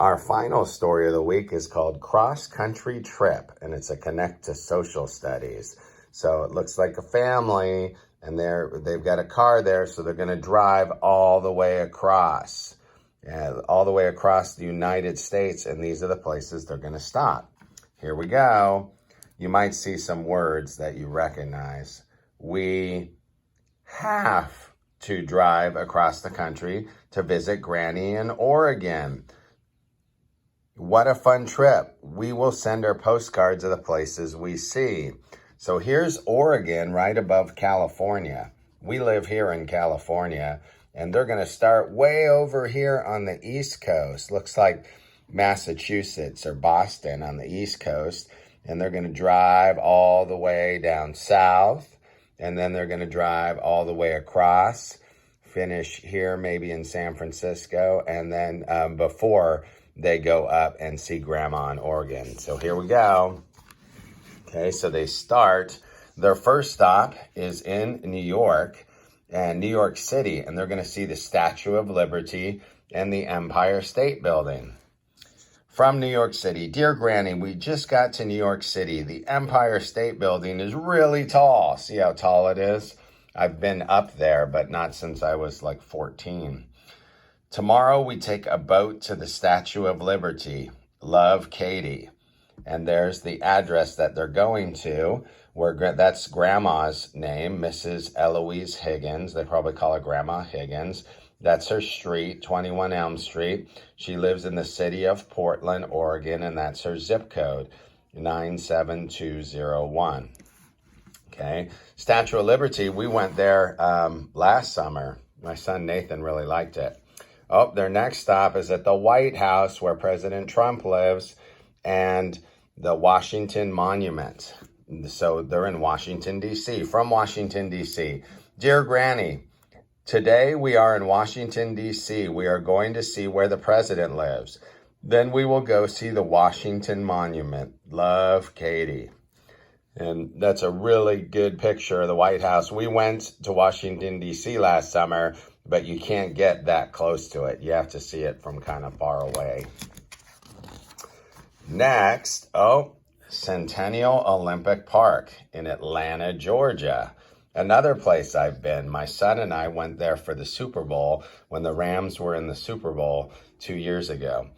Our final story of the week is called Cross Country Trip, and it's a connect to social studies. So it looks like a family, and they've got a car there, so they're going to drive all the way across, all the way across the United States, and these are the places they're going to stop. Here we go. You might see some words that you recognize. We have to drive across the country to visit Granny in Oregon. What a fun trip. We will send our postcards of the places we see. So here's Oregon right above California. We live here in California, and they're going to start way over here on the East Coast. Looks like Massachusetts or Boston on the East Coast. And they're going to drive all the way down south. And then they're going to drive all the way across, finish here maybe in San Francisco, and then before they go up and see Grandma in Oregon. So here we go. Okay, so they start. Their first stop is in New York and New York City, and they're going to see the Statue of Liberty and the Empire State Building. From New York City, dear Granny, we just got to New York City. The Empire State Building is really tall. See how tall it is? I've been up there, but not since I was like 14. Tomorrow we take a boat to the Statue of Liberty. Love, Katie. And there's the address that they're going to, where that's Grandma's name, Mrs. Eloise Higgins. They probably call her Grandma Higgins. That's her street, 21 Elm Street. She lives in the city of Portland, Oregon, and that's her zip code, 97201. Okay, Statue of Liberty, we went there last summer. My son Nathan really liked it. Oh, their next stop is at the White House where President Trump lives and the Washington Monument. So they're in Washington, D.C., from Washington, D.C. Dear Granny, today we are in Washington, D.C. We are going to see where the president lives. Then we will go see the Washington Monument. Love, Katie. And that's a really good picture of the White House. We went to Washington, D.C. last summer, but you can't get that close to it. You have to see it from kind of far away. Next, Centennial Olympic Park in Atlanta, Georgia. Another place I've been. My son and I went there for the Super Bowl when the Rams were in the Super Bowl 2 years ago.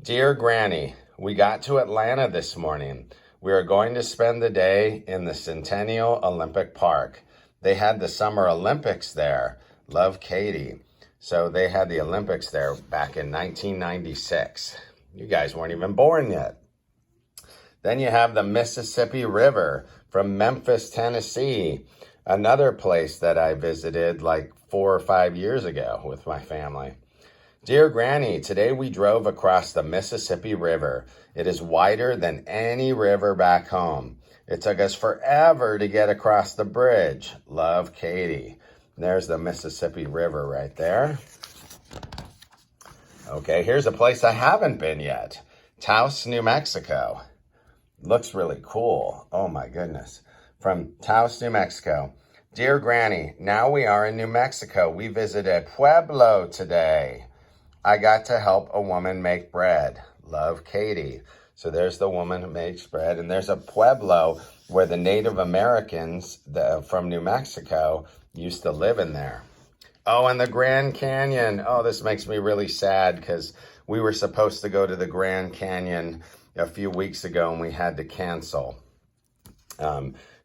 Dear Granny, we got to Atlanta this morning. We are going to spend the day in the Centennial Olympic Park. They had the Summer Olympics there. Love, Katie. So they had the Olympics there back in 1996. You guys weren't even born yet. Then you have the Mississippi River from Memphis, Tennessee. Another place that I visited like 4 or 5 years ago with my family. Dear Granny, today we drove across the Mississippi River. It is wider than any river back home. It took us forever to get across the bridge. Love, Katie. There's the Mississippi River right there. Okay, here's a place I haven't been yet. Taos, New Mexico. Looks really cool. Oh my goodness. From Taos, New Mexico. Dear Granny, now we are in New Mexico. We visited Pueblo today. I got to help a woman make bread. Love, Katie. So there's the woman who makes bread. And there's a Pueblo where the Native Americans from New Mexico used to live in there. Oh, and the Grand Canyon. Oh, this makes me really sad because we were supposed to go to the Grand Canyon a few weeks ago and we had to cancel.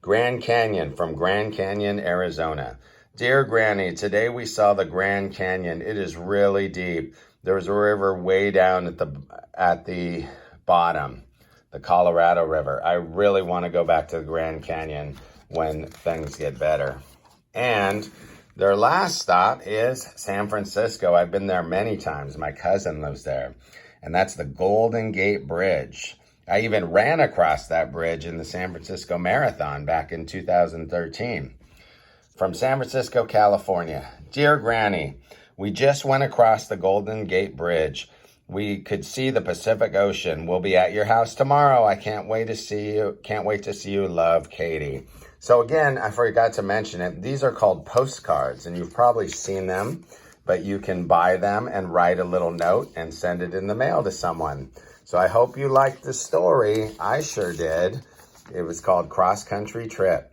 Grand Canyon from Grand Canyon, Arizona. Dear Granny, today we saw the Grand Canyon. It is really deep. There was a river way down at the bottom, the Colorado River. I really want to go back to the Grand Canyon when things get better. And their last stop is San Francisco. I've been there many times. My cousin lives there. And that's the Golden Gate Bridge. I even ran across that bridge in the San Francisco Marathon back in 2013. From San Francisco, California. Dear Granny, we just went across the Golden Gate Bridge. We could see the Pacific Ocean. We'll be at your house tomorrow. I can't wait to see you. Can't wait to see you. Love, Katie. So again, I forgot to mention it. These are called postcards, and you've probably seen them. but you can buy them and write a little note and send it in the mail to someone. So I hope you liked the story. I sure did. It was called Cross Country Trip.